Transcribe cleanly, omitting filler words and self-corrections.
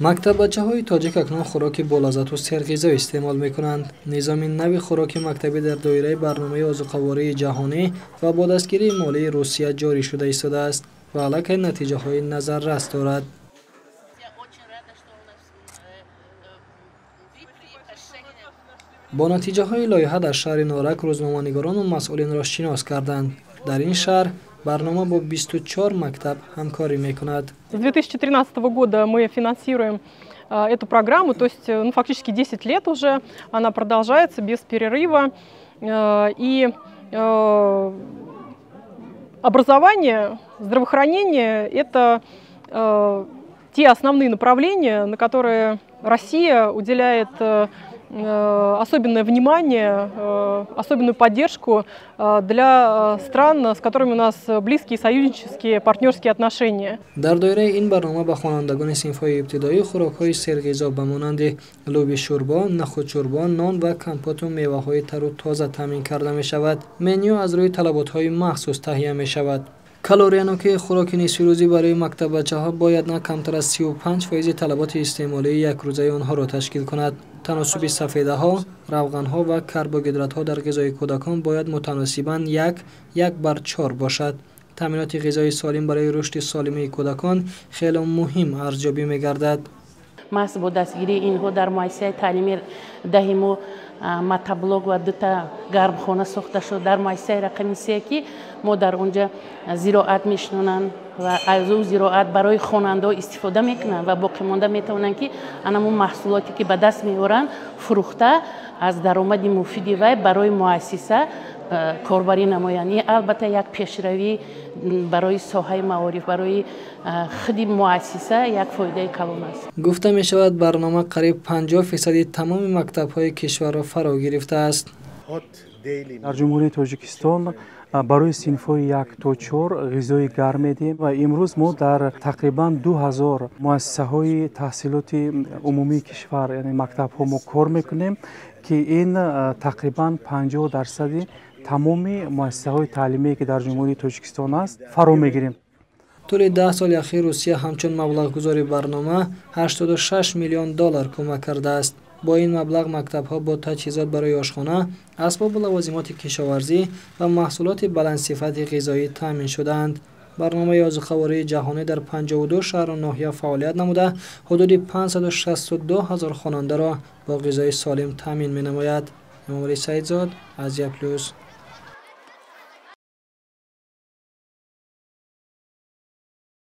мактаббачаҳои тоҷик акнун хӯроки болаззату серғизо истеъмол мекунанд. низоми нави хӯроки мактабӣ дар доираи барномаи озуқавории ҷаҳонӣ ва бо дастгирии молии Русия ҷорӣ шуда истодааст ва аллакай натиҷаҳои назаррас дорад. бо натиҷаҳои лоиҳа дар шаҳри Норак рӯзноманигорону масъулинро шинос карданд. дар ин шаҳр барнома бо 24 мактаб ҳамкорӣ мекунад. С 2013 года мы финансируем эту программу, то есть фактически 10 лет уже она продолжается без перерыва. И образование, здравоохранение – это те основные направления, на которые Россия уделяет особенное внимание, особенную поддержку для стран, с которыми у нас близкие союзнические, партнерские отношения. дар доираи ин барнома ба хонандагони синфҳои ибтидоӣ хӯрокҳои серғизо ба монанди лӯби шӯрбо, нахӯдшӯрбо, нон ва компоту меваҳои тару тоза таъмин карда мешавад. меню аз рӯи талаботҳои махсус таҳия мешавад. калориянокии хӯроки нисфирӯзӣ барои мактаббачаҳо бояд на камтар аз 35% талаботи истеъмолии якрӯзаи онҳоро ташкил кунад. таносуби сафедаҳо, равғанҳо ва карбогидратҳо дар ғизои кӯдакон бояд мутаносибан 1/4 бошад. таъминоти ғизои солим барои рушди солимии кӯдакон хеле муҳим арзёбӣ мегардад. маҳз бо дастгирии инҳо дар муассисаи таълими даҳи мо матаблок ва дута гармхона сохта шуд дар муассисаи рақами 3 ки мо дар онҷа зироат мешунанд ва аз ӯ зироат барои хонандаҳо истифода мекунанд ва боқимонда метавонанд ки анамон маҳсулоте ки ба даст меоранд фурӯхта аз даромади муфиди вай барои муассиса корбарӣ намоянд. ин албатта як пешравӣ барои соҳаи маориф, барои худи муассиса як фоидаи калон аст. гуфта мешавад барнома қариб 50% тамоми мактабҳои кишварро фаро гирифтааст. дар ҷумҳурии Тоҷикистон барои синфҳои 1 то 4 ғизои гарм медиҳем ва имрӯз мо дар тақрибан 2000 муассисаҳои таҳсилоти умумии кишвар, яъне мактабҳо мо кор мекунем ки ин тақрибан 50% тамоми муассисаҳои таълимие ки дар ҷумҳурии Тоҷикистон аст фаро мегирем. тӯли 10 соли ахир Русия ҳамчун маблағгузори барнома $86 миллион кӯмак кардааст. бо ин маблағ мактабҳо бо таҷҳизот барои ошхона, асбобу лавозимоти кишоварзӣ ва маҳсулоти баландсифати ғизоӣ таъмин шудаанд. барномаи озуқавории ҷаҳонӣ дар 52 шаҳру ноҳия фаъолият намуда ҳудуди 562 000 хонандаро бо ғизои солим таъмин менамояд. эмомалӣ саидзод, Азия плюс.